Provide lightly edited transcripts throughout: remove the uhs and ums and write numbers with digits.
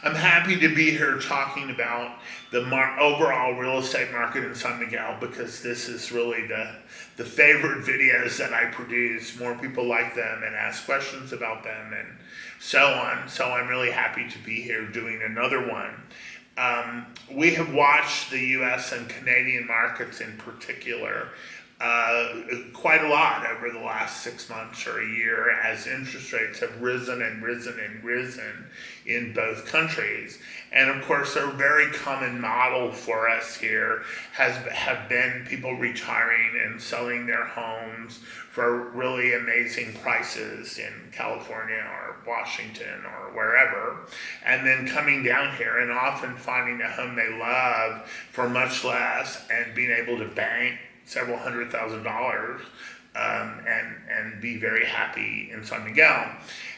I'm happy to be here talking about the overall real estate market in San Miguel because this is really the favorite videos that I produce. More people like them and ask questions about them and so on. So I'm really happy to be here doing another one. We have watched the U.S. and Canadian markets in particular quite a lot over the last 6 months or a year as interest rates have risen and risen and risen in both countries. And of course, a very common model for us here have been people retiring and selling their homes for really amazing prices in California or Washington or wherever, and then coming down here and often finding a home they love for much less and being able to bank several $100,000 and be very happy in San Miguel.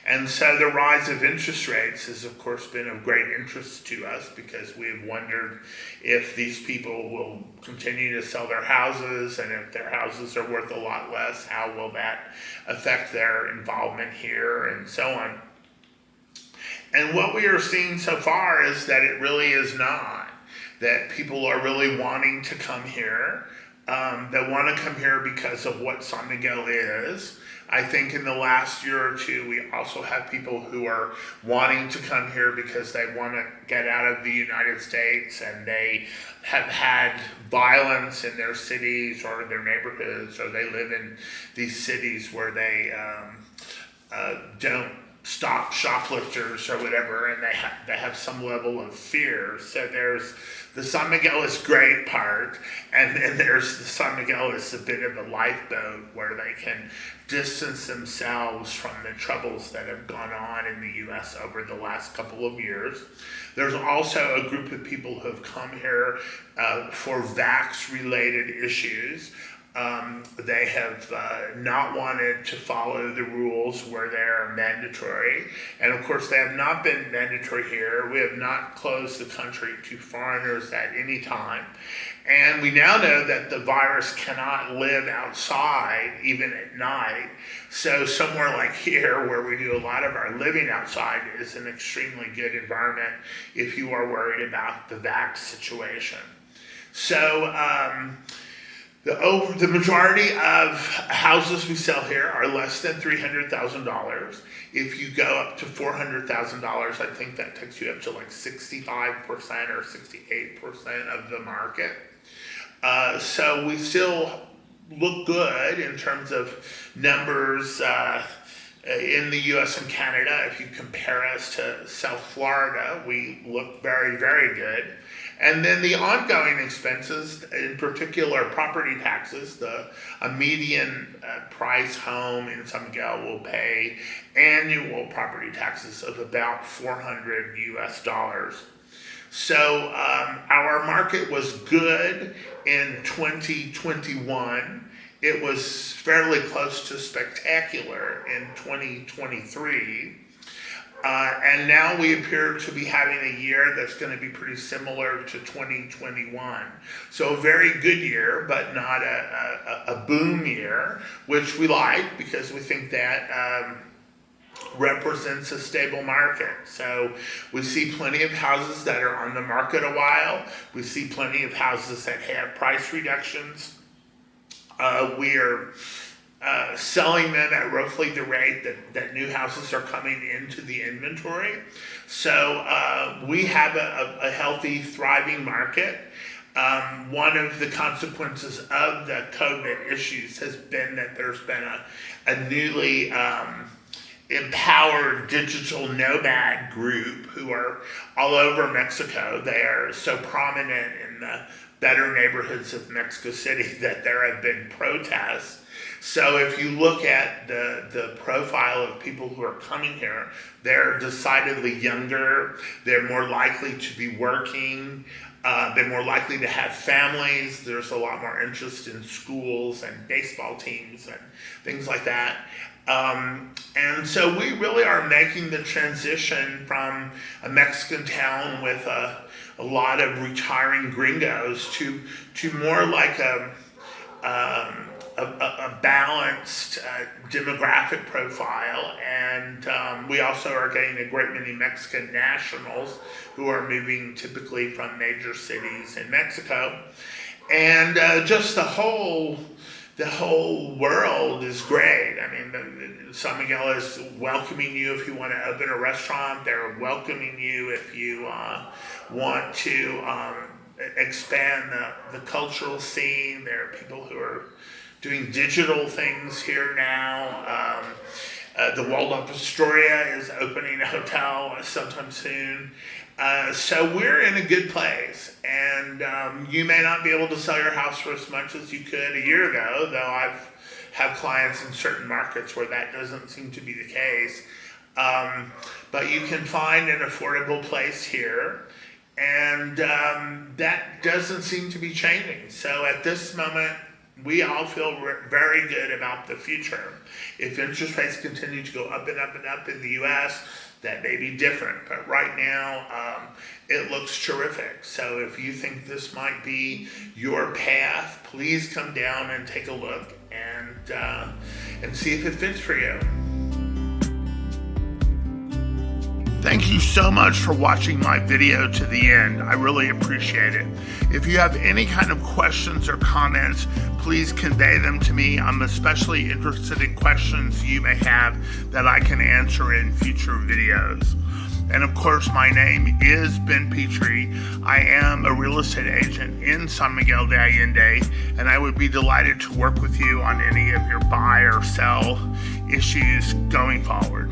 And so the rise of interest rates has, of course, been of great interest to us because we have wondered if these people will continue to sell their houses, and if their houses are worth a lot less, how will that affect their involvement here and so on. And what we are seeing so far is that it really is not, that people are really wanting to come here. They want to come here because of what San Miguel is. I think in the last year or two, we also have people who are wanting to come here because they want to get out of the United States and they have had violence in their cities or their neighborhoods, or they live in these cities where they don't stop shoplifters or whatever, and they have some level of fear. So there's the San Miguel is great part, and then there's the San Miguel is a bit of a lifeboat where they can distance themselves from the troubles that have gone on in the U.S. over the last couple of years. There's also a group of people who have come here for vax-related issues. They have not wanted to follow the rules where they're mandatory. And of course, they have not been mandatory here. We have not closed the country to foreigners at any time. And we now know that the virus cannot live outside, even at night. So somewhere like here, where we do a lot of our living outside, is an extremely good environment if you are worried about the vax situation. So, the majority of houses we sell here are less than $300,000. If you go up to $400,000, I think that takes you up to like 65% or 68% of the market. So we still look good in terms of numbers in the US and Canada. If you compare us to South Florida, we look very, very good. And then the ongoing expenses, in particular property taxes, a median price home in San Miguel will pay annual property taxes of about $400 US. So our market was good in 2021. It was fairly close to spectacular in 2023. And now we appear to be having a year that's going to be pretty similar to 2021. So a very good year, but not a boom year, which we like because we think that represents a stable market. So we see plenty of houses that are on the market a while. We see plenty of houses that have price reductions. We are selling them at roughly the rate that new houses are coming into the inventory. So we have a healthy, thriving market. One of the consequences of the COVID issues has been that there's been a newly empowered digital nomad group who are all over Mexico. They are so prominent in the better neighborhoods of Mexico City that there have been protests. So if you look at the profile of people who are coming here, they're decidedly younger, they're more likely to be working, they're more likely to have families, there's a lot more interest in schools and baseball teams and things like that. And so we really are making the transition from a Mexican town with a lot of retiring gringos to more like a balanced demographic profile, and we also are getting a great many Mexican nationals who are moving typically from major cities in Mexico, and just the whole world is great. I mean, San Miguel is welcoming you if you want to open a restaurant. They're welcoming you if you want to expand the cultural scene. There are people who are doing digital things here now. The Waldorf Astoria is opening a hotel sometime soon. So we're in a good place, and you may not be able to sell your house for as much as you could a year ago, though I've had clients in certain markets where that doesn't seem to be the case. But you can find an affordable place here, and that doesn't seem to be changing. So at this moment, we all feel very good about the future. If interest rates continue to go up and up and up in the U.S., that may be different, but right now it looks terrific. So if you think this might be your path, please come down and take a look and see if it fits for you. Thank you so much for watching my video to the end. I really appreciate it. If you have any kind of questions or comments, please convey them to me. I'm especially interested in questions you may have that I can answer in future videos. And of course, my name is Ben Petrie. I am a real estate agent in San Miguel de Allende, and I would be delighted to work with you on any of your buy or sell issues going forward.